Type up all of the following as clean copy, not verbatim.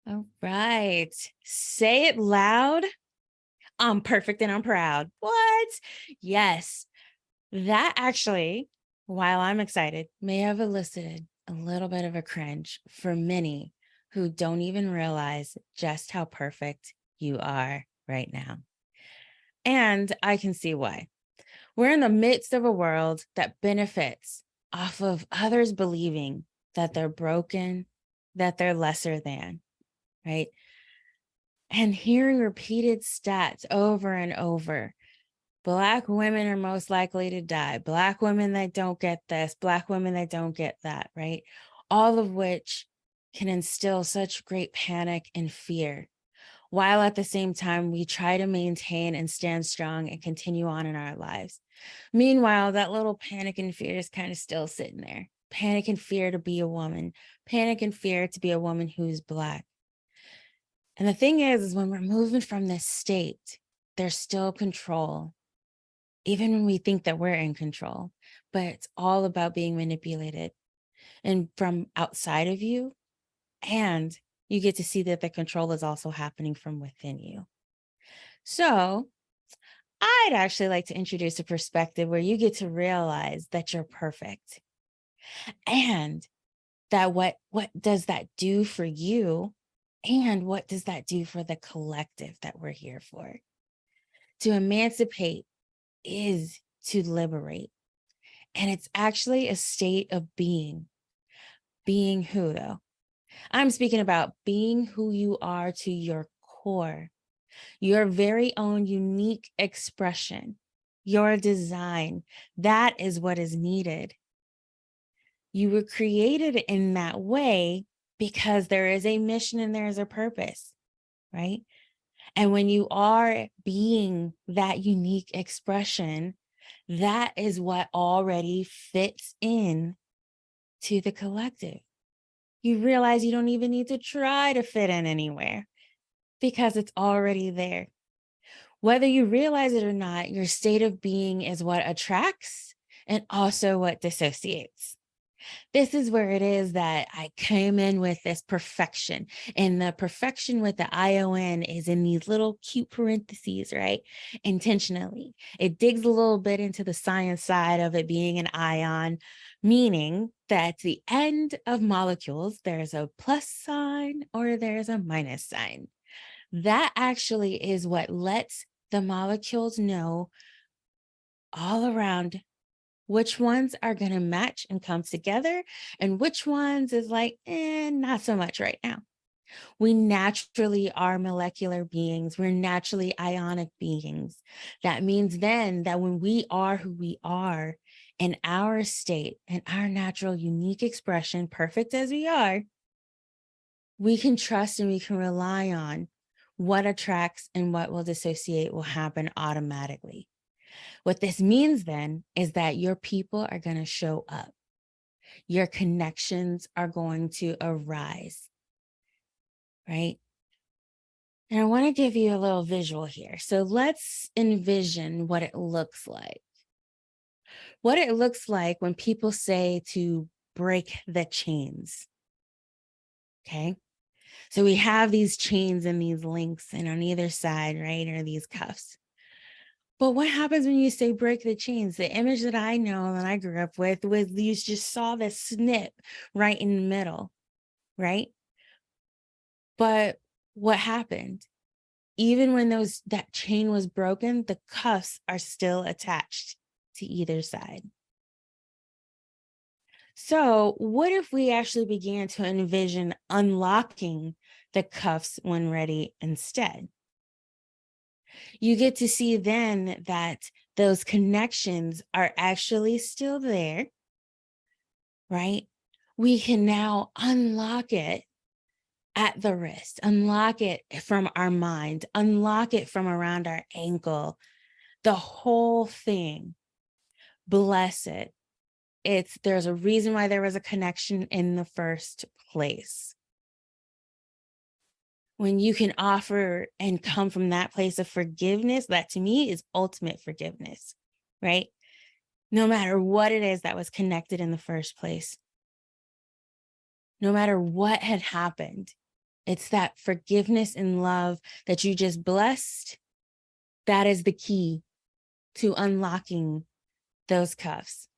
All right. Say it loud. I'm perfect and I'm proud. What? Yes. That actually, while I'm excited, may have elicited a little bit of a cringe for many who don't even realize just how perfect you are right now. And I can see why. We're in the midst of a world that benefits off of others believing that they're broken, that they're lesser than, right? And hearing repeated stats over and over. Black women are most likely to die. Black women that don't get this, Black women that don't get that, right? All of which can instill such great panic and fear, while at the same time we try to maintain and stand strong and continue on in our lives. Meanwhile, that little panic and fear is kind of still sitting there. Panic and fear to be a woman, panic and fear to be a woman who's Black. And the thing is when we're moving from this state, there's still control, even when we think that we're in control, but it's all about being manipulated and from outside of you. And you get to see that the control is also happening from within you. So I'd actually like to introduce a perspective where you get to realize that you're perfect and that what does that do for you and what does that do for the collective that we're here for? To emancipate is to liberate. And it's actually a state of being. Being who, though? I'm speaking about being who you are to your core, your very own unique expression, your design. That is what is needed. You were created in that way because there is a mission and there is a purpose, right? And when you are being that unique expression, that is what already fits in to the collective. You realize you don't even need to try to fit in anywhere because it's already there. Whether you realize it or not, your state of being is what attracts and also what dissociates. This is where it is that I came in with this perfection. And the perfection with the ION is in these little cute parentheses, right? Intentionally. It digs a little bit into the science side of it being an ion, meaning that at the end of molecules, there's a plus sign or there's a minus sign. That actually is what lets the molecules know all around which ones are going to match and come together and which ones is like, not so much right now. We naturally are molecular beings. We're naturally ionic beings. That means then that when we are who we are in our state and our natural unique expression, perfect as we are, we can trust and we can rely on what attracts and what will dissociate will happen automatically. What this means then is that your people are going to show up. Your connections are going to arise, right? And I want to give you a little visual here. So let's envision what it looks like. What it looks like when people say to break the chains. Okay. So we have these chains and these links, and on either side, right, are these cuffs. But what happens when you say break the chains? The image that I know that I grew up with was you just saw the snip right in the middle, right? But what happened? Even when that chain was broken, the cuffs are still attached to either side. So what if we actually began to envision unlocking the cuffs when ready instead? You get to see then that those connections are actually still there, right? We can now unlock it at the wrist, unlock it from our mind, unlock it from around our ankle, the whole thing. Bless it. There's a reason why there was a connection in the first place. When you can offer and come from that place of forgiveness, that to me is ultimate forgiveness, right? No matter what it is that was connected in the first place, no matter what had happened, It's that forgiveness and love that you just blessed. That is the key to unlocking those cuffs,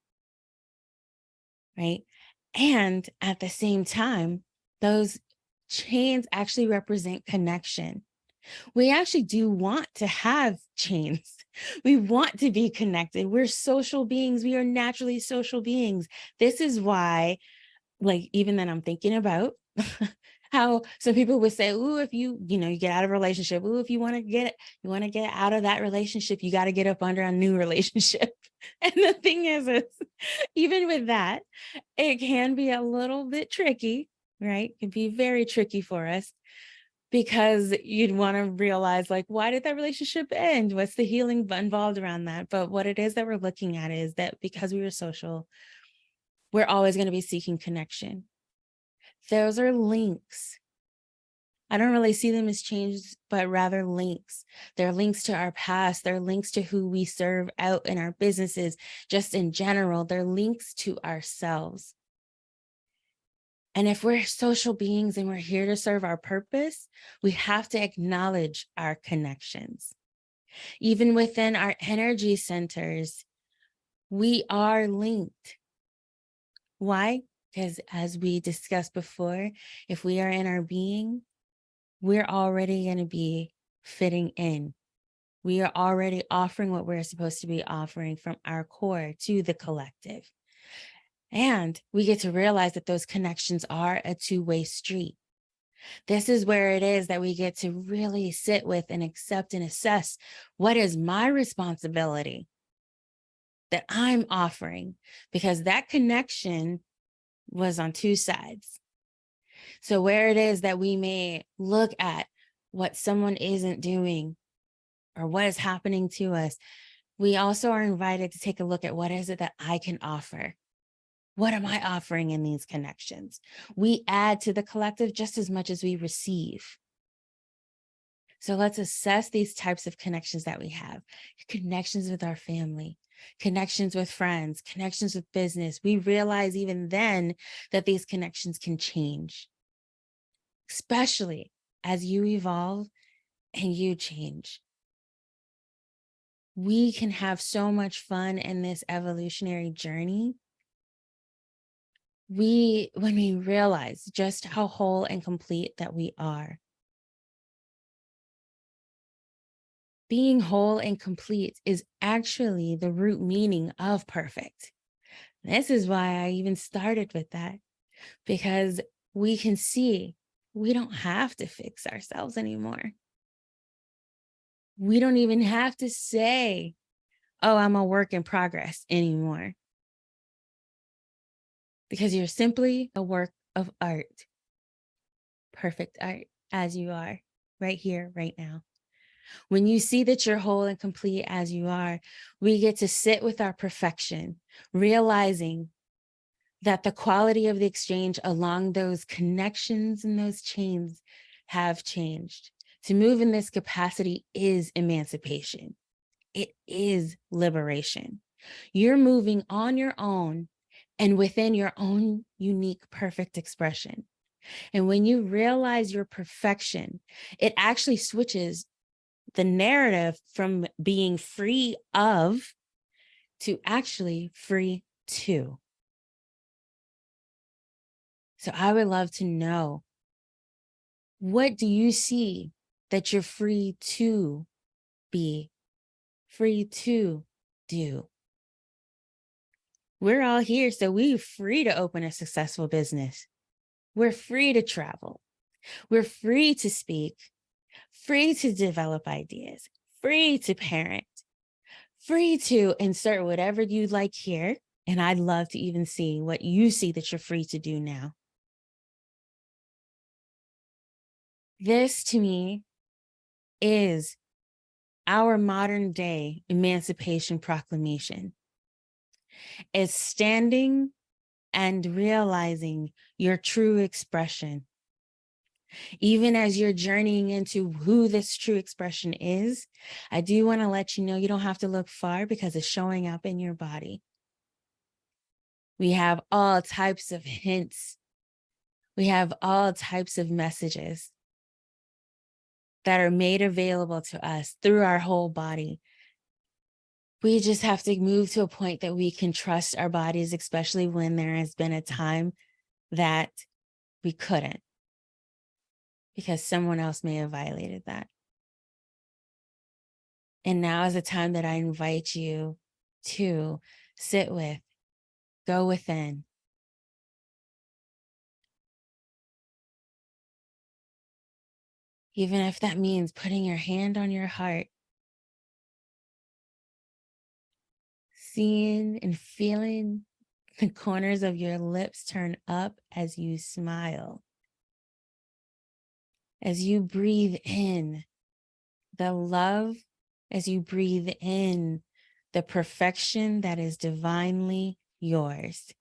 right? And at the same time, those chains actually represent connection. We actually do want to have chains. We want to be connected. We're social beings. We are naturally social beings. This is why, like, even then I'm thinking about how some people would say, "Ooh, if you get out of a relationship, ooh, if you want to get out of that relationship, you got to get up under a new relationship." And the thing is even with that, it can be a little bit tricky, right? It can be very tricky for us because you'd want to realize, like, why did that relationship end? What's the healing involved around that? But what it is that we're looking at is that because we were social, we're always going to be seeking connection. Those are links. I don't really see them as changes, but rather links. They're links to our past. They're links to who we serve out in our businesses, just in general. They're links to ourselves. And if we're social beings and we're here to serve our purpose, we have to acknowledge our connections. Even within our energy centers, we are linked. Why? Because as we discussed before, if we are in our being, we're already going to be fitting in. We are already offering what we're supposed to be offering from our core to the collective. And we get to realize that those connections are a two-way street. This is where it is that we get to really sit with and accept and assess what is my responsibility that I'm offering, because that connection was on two sides. So where it is that we may look at what someone isn't doing or what is happening to us, we also are invited to take a look at what is it that I can offer. What am I offering in these connections? We add to the collective just as much as we receive. So let's assess these types of connections that we have. Connections with our family, connections with friends, connections with business. We realize even then that these connections can change, especially as you evolve and you change. We can have so much fun in this evolutionary journey. When we realize just how whole and complete that we are. Being whole and complete is actually the root meaning of perfect. This is why I even started with that, because we can see we don't have to fix ourselves anymore. We don't even have to say, "Oh, I'm a work in progress" anymore, because you're simply a work of art, perfect art as you are right here, right now. When you see that you're whole and complete as you are, we get to sit with our perfection, realizing that the quality of the exchange along those connections and those chains have changed. To move in this capacity is emancipation. It is liberation. You're moving on your own and within your own unique, perfect expression. And when you realize your perfection, it actually switches the narrative from being free of to actually free to. So I would love to know, what do you see that you're free to be, free to do? We're all here, so we're free to open a successful business. We're free to travel. We're free to speak, free to develop ideas, free to parent, free to insert whatever you'd like here. And I'd love to even see what you see that you're free to do now. This to me is our modern day Emancipation Proclamation. Is standing and realizing your true expression. Even as you're journeying into who this true expression is, I do want to let you know you don't have to look far, because it's showing up in your body. We have all types of hints. We have all types of messages. that are made available to us through our whole body. We just have to move to a point that we can trust our bodies, especially when there has been a time that we couldn't, because someone else may have violated that. And now is the time that I invite you to sit with, go within. Even if that means putting your hand on your heart, seeing and feeling the corners of your lips turn up as you smile, as you breathe in the love, as you breathe in the perfection that is divinely yours.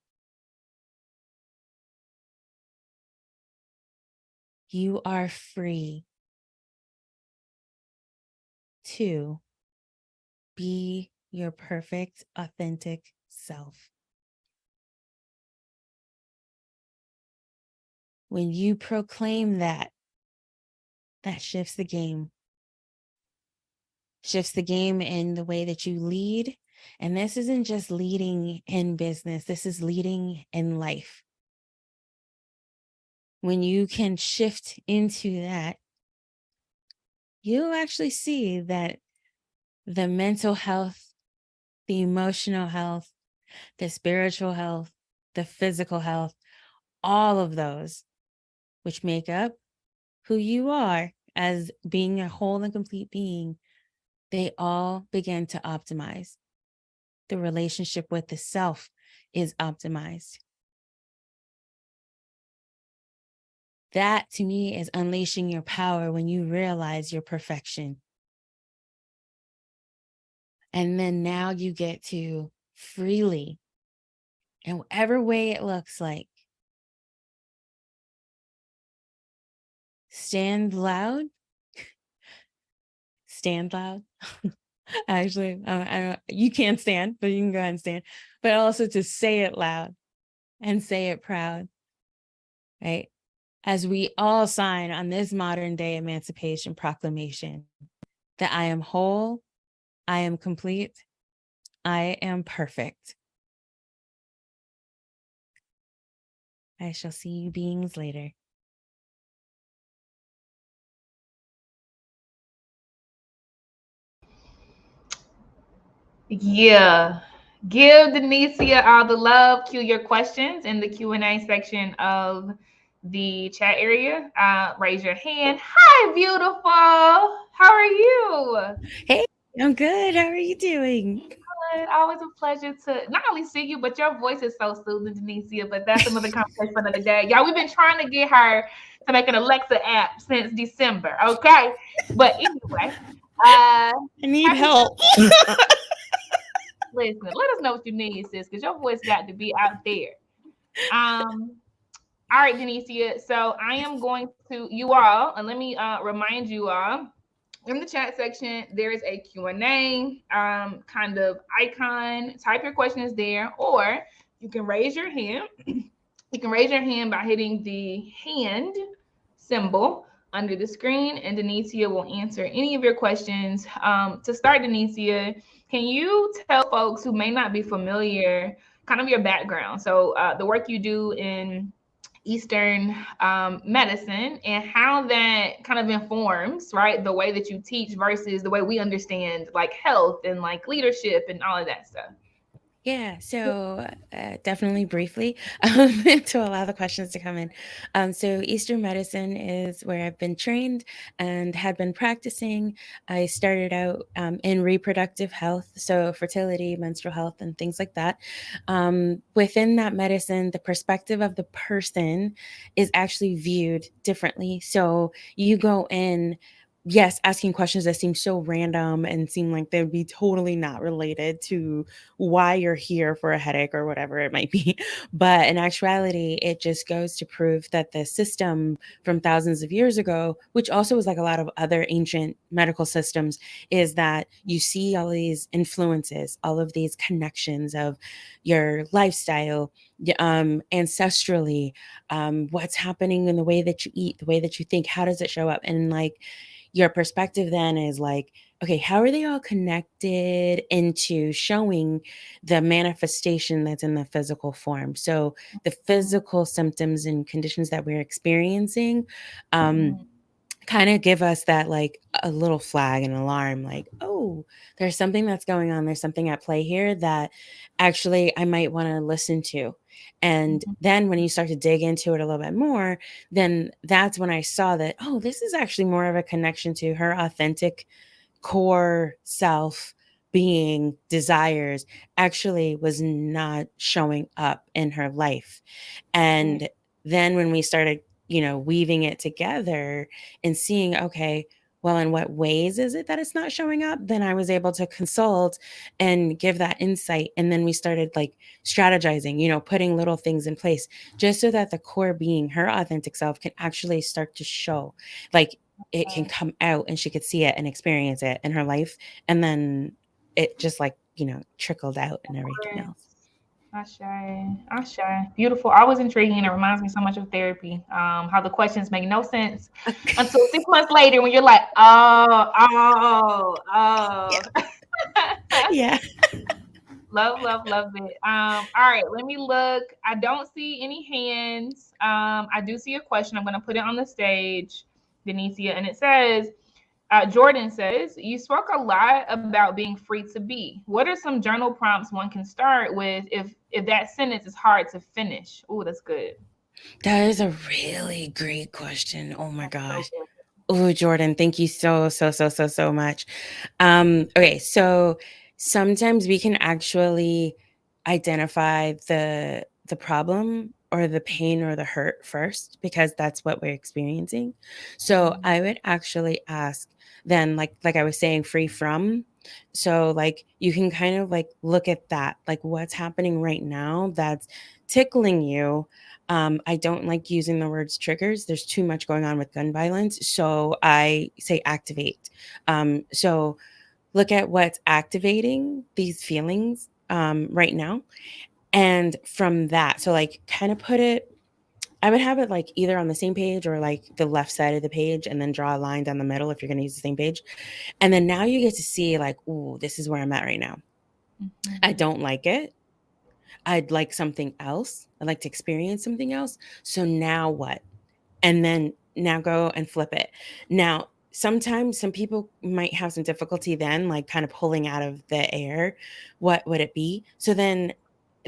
You are free to be your perfect, authentic self. When you proclaim that, that shifts the game. Shifts the game in the way that you lead. And this isn't just leading in business, this is leading in life. When you can shift into that, you'll actually see that the mental health, the emotional health, the spiritual health, the physical health, all of those, which make up who you are as being a whole and complete being, they all begin to optimize. The relationship with the self is optimized. That to me is unleashing your power when you realize your perfection. And then now you get to freely, in whatever way it looks like, stand loud. Stand loud. Actually, I don't, you can't stand, but you can go ahead and stand. But also to say it loud and say it proud, right? As we all sign on this modern day Emancipation Proclamation that I am whole, I am complete, I am perfect. I shall see you beings later. Yeah. Give Denicia all the love. Cue your questions in the Q&A section of the chat area. Raise your hand. Hi, beautiful. How are you? Hey, I'm good. How are you doing? Good. Always a pleasure to not only see you, but your voice is so soothing, Denicia. But that's another conversation for another day. Y'all, we've been trying to get her to make an Alexa app since December. Okay. But anyway, I need happy help. listen, let us know what you need, sis, because your voice got to be out there. All right, Denicia. So I am going to you all, and let me remind you all in the chat section there is a Q&A kind of icon. Type your questions there, or you can raise your hand. You can raise your hand by hitting the hand symbol under the screen, and Denicia will answer any of your questions. To start, Denicia, can you tell folks who may not be familiar kind of your background? So the work you do in Eastern medicine and how that kind of informs, right, the way that you teach versus the way we understand like health and like leadership and all of that stuff. Yeah, so definitely briefly to allow the questions to come in. So, Eastern medicine is where I've been trained and had been practicing. I started out in reproductive health, so fertility, menstrual health, and things like that. Within that medicine, the perspective of the person is actually viewed differently. So, you go in, yes, asking questions that seem so random and seem like they would be totally not related to why you're here for a headache or whatever it might be. But in actuality, it just goes to prove that the system from thousands of years ago, which also was like a lot of other ancient medical systems, is that you see all these influences, all of these connections of your lifestyle, ancestrally, what's happening in the way that you eat, the way that you think, how does it show up? And like, your perspective then is like, okay, how are they all connected into showing the manifestation that's in the physical form? So the physical symptoms and conditions that we're experiencing, Mhm. kind of give us that like a little flag and alarm, like, oh, there's something that's going on, there's something at play here that actually I might want to listen to. And Mhm. then when you start to dig into it a little bit more, then that's when I saw that, oh, this is actually more of a connection to her authentic core self being desires actually was not showing up in her life. Right. And then when we started, weaving it together and seeing, okay, well, in what ways is it that it's not showing up? Then I was able to consult and give that insight. And then we started like strategizing, putting little things in place just so that the core being, her authentic self, can actually start to show. Like it can come out and she could see it and experience it in her life. And then it just like, trickled out and everything else. Ashe, Ashe. Beautiful. Always intriguing, and it reminds me so much of therapy. How the questions make no sense until 6 months later when you're like, oh, oh, Yeah. oh. Yeah. Love, love, love it. All right, let me look. I don't see any hands. I do see a question. I'm gonna put it on the stage, Denicia, and it says, Jordan says, you spoke a lot about being free to be. What are some journal prompts one can start with if that sentence is hard to finish? Oh, that's good. That is a really great question. Oh my That's so gosh. good. Oh, Jordan, thank you so, so, so, so, so much. Okay, so sometimes we can actually identify the problem or the pain or the hurt first because that's what we're experiencing. So Mhm. I would actually ask then, like I was saying, free from. So like you can kind of like look at that, like what's happening right now that's tickling you. I don't like using the words triggers. There's too much going on with gun violence. So I say activate. So look at what's activating these feelings right now. And from that, so like kind of put it, I would have it like either on the same page or like the left side of the page and then draw a line down the middle if you're going to use the same page. And then now you get to see like, ooh, this is where I'm at right now. Mhm. I don't like it. I'd like something else. I'd like to experience something else. So now what? And then now go and flip it. Now, sometimes some people might have some difficulty then, like kind of pulling out of the air. What would it be? So then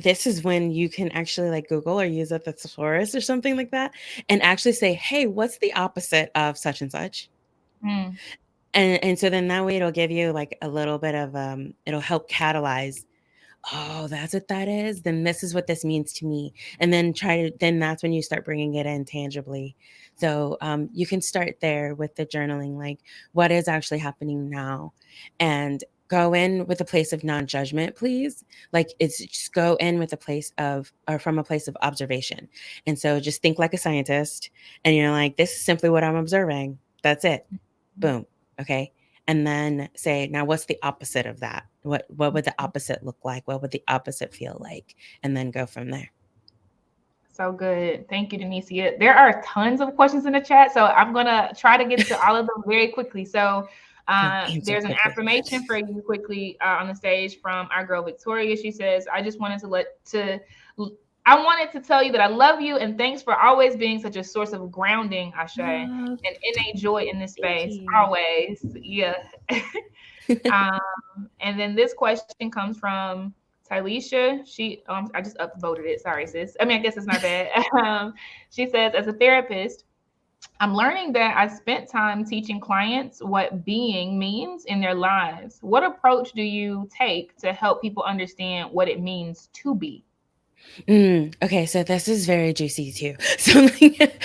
this is when you can actually like Google or use a thesaurus or something like that and actually say, hey, what's the opposite of such and such? Mm. And so then that way it'll give you like a little bit of it'll help catalyze, oh, that's what that is, then this is what this means to me. And then then that's when you start bringing it in tangibly. So you can start there with the journaling, like what is actually happening now, and go in with a place of non-judgment, please. Like it's just go in with a place of, or from a place of observation. And so just think like a scientist and you're like, this is simply what I'm observing. That's it. Boom. Okay. And then say, now what's the opposite of that? What would the opposite look like? What would the opposite feel like? And then go from there. So good. Thank you, Denicia. There are tons of questions in the chat, so I'm gonna try to get to all of them very quickly. So Go answer there's an quickly. affirmation for you quickly on the stage from our girl Victoria. She says, "I just wanted I wanted to tell you that I love you and thanks for always being such a source of grounding, Ashe, and Oh, innate joy in this thank space. you. Always, yeah." um, and then this question comes from Tylisha. I just upvoted it. Sorry, sis. I mean, I guess it's not bad. She says, as a therapist, I'm learning that I spent time teaching clients what being means in their lives. What approach do you take to help people understand what it means to be? Okay, so this is very juicy too. So, like,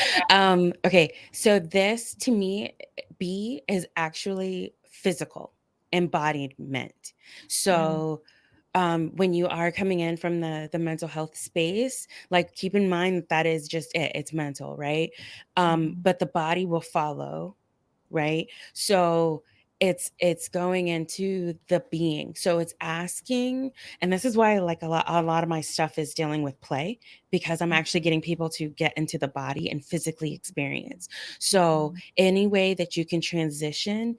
okay, so this to me, B is actually physical embodiment. Mm, So, when you are coming in from the mental health space, like keep in mind that is just it. It's mental, right? mhm, But the body will follow, right? So it's going into the being. So it's asking, and this is why like a lot of my stuff is dealing with play, because I'm actually getting people to get into the body and physically experience. So any way that you can transition,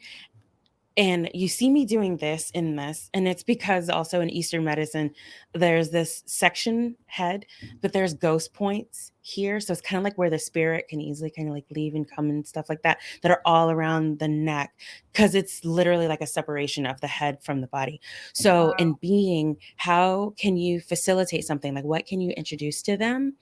and you see me doing this in this, and it's because also in Eastern medicine there's this section head, but there's ghost points here, so it's kind of like where the spirit can easily kind of like leave and come and stuff like that, that are all around the neck, because it's literally like a separation of the head from the body. So Wow. in being, how can you facilitate something, like what can you introduce to them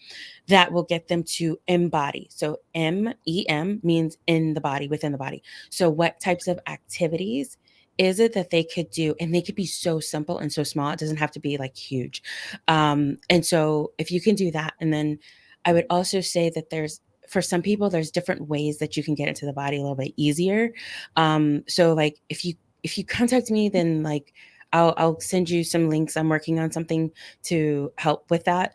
that will get them to embody? So MEM means in the body, within the body. So what types of activities is it that they could do? And they could be so simple and so small. It doesn't have to be like huge. And so if you can do that, and then I would also say that for some people, there's different ways that you can get into the body a little bit easier. So like if you contact me, then like I'll send you some links. I'm working on something to help with that.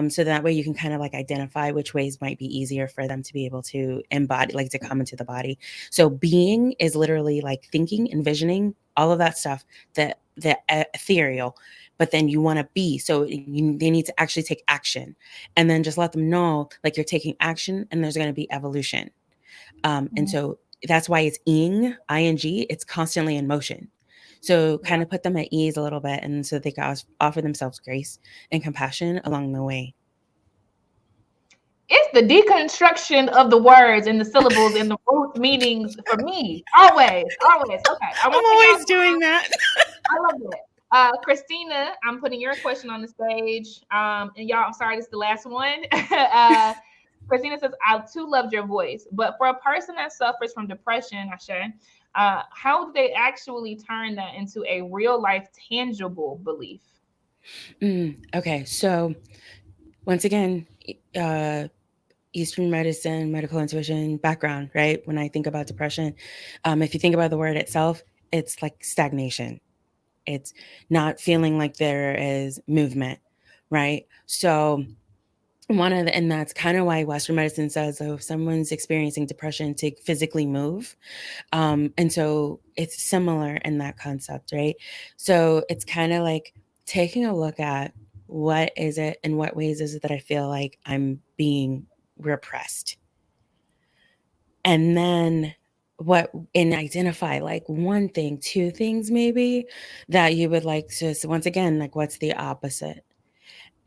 So that way you can kind of like identify which ways might be easier for them to be able to embody, like to come into the body. So being is literally like thinking, envisioning, all of that stuff, the ethereal, but then you want to be. So they need to actually take action, and then just let them know like you're taking action and there's going to be evolution. And so that's why it's ing, it's constantly in motion. So Yeah. kind of put them at ease a little bit, and so they can offer themselves grace and compassion along the way. It's the deconstruction of the words and the syllables and the root meanings for me. Always, always. Okay. I I'm want to y'all. always doing that. I love it. Christina, I'm putting your question on the stage. And y'all, I'm sorry, this is the last one. Christina says, I too loved your voice. But for a person that suffers from depression, how do they actually turn that into a real life tangible belief? Okay, so once again, Eastern medicine, medical intuition background, right? When I think about depression, if you think about the word itself, it's like stagnation. It's not feeling like there is movement, right? So and that's kind of why Western medicine says, oh, if someone's experiencing depression, to physically move. And so it's similar in that concept, right? So it's kind of like taking a look at what is it, in what ways is it that I feel like I'm being repressed, and then and identify like one thing, two things maybe that you would like to, so once again, like what's the opposite.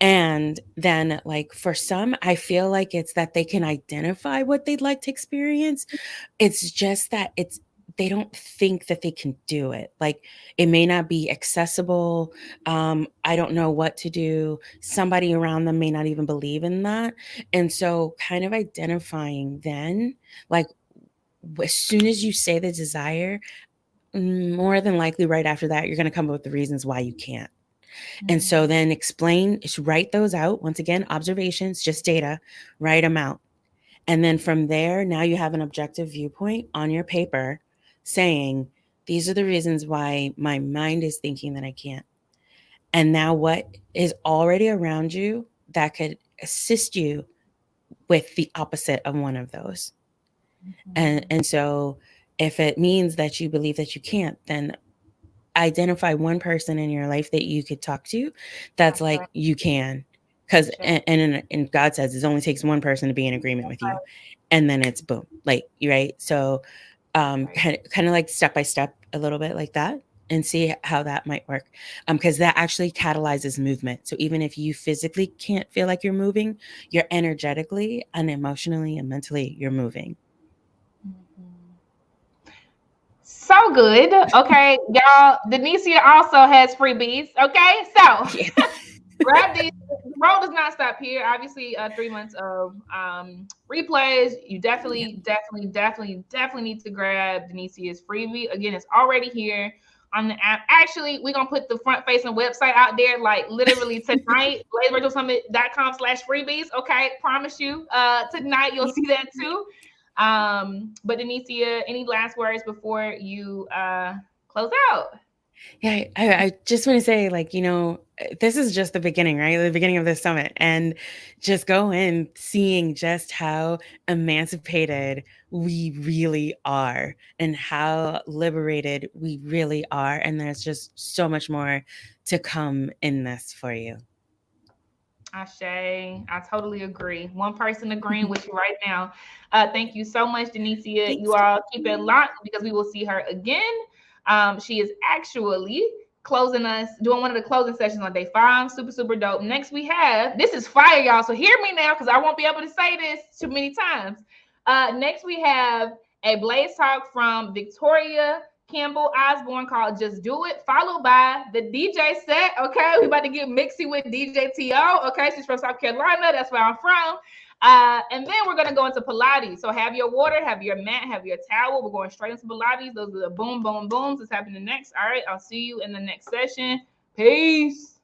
And then like for some, I feel like it's that they can identify what they'd like to experience. It's just that they don't think that they can do it. Like it may not be accessible. I don't know what to do. Somebody around them may not even believe in that. And so kind of identifying then, like as soon as you say the desire, more than likely right after that, you're going to come up with the reasons why you can't. And so then write those out. Once again, observations, just data, write them out. And then from there, now you have an objective viewpoint on your paper saying, these are the reasons why my mind is thinking that I can't. And now what is already around you that could assist you with the opposite of one of those. And so if it means that you believe that you can't, then identify one person in your life that you could talk to that's That's like right. you can, because Sure. and God says it only takes one person to be in agreement with you, and then it's boom, like you, right? So Right. kind of like step by step a little bit like that, and see how that might work, because that actually catalyzes movement. So even if you physically can't feel like you're moving, you're energetically and emotionally and mentally you're moving. So good. Okay, y'all. Denicia also has freebies. Okay, so Yeah. grab these. The road does not stop here. Obviously, 3 months of replays. You Yeah. definitely need to grab Denicia's freebie. Again, it's already here on the app. Actually, we're gonna put the front facing website out there like literally tonight. blazevirtualsummit.com/freebies. Okay, promise you. Tonight you'll see that too. But Denicia, any last words before you close out? Yeah, I just want to say, like, this is just the beginning, right? The beginning of this summit. And just go in seeing just how emancipated we really are and how liberated we really are. And there's just so much more to come in this for you. Ashe, I totally agree. One person agreeing with you right now. Thank you so much, Denicia. You Thanks. all keep it locked because we will see her again. She is actually closing us, doing one of the closing sessions on day 5. Super, super dope. Next, we have this is fire, y'all. So hear me now because I won't be able to say this too many times. Next, we have a Blaze Talk from Victoria Campbell Osborne called Just Do It, followed by the DJ set. Okay, we about to get mixy with DJ TO. Okay, she's from South Carolina. That's where I'm from. And then we're gonna go into Pilates. So have your water, have your mat, have your towel. We're going straight into Pilates. Those are the boom, boom, booms that's happening next. All right, I'll see you in the next session. Peace.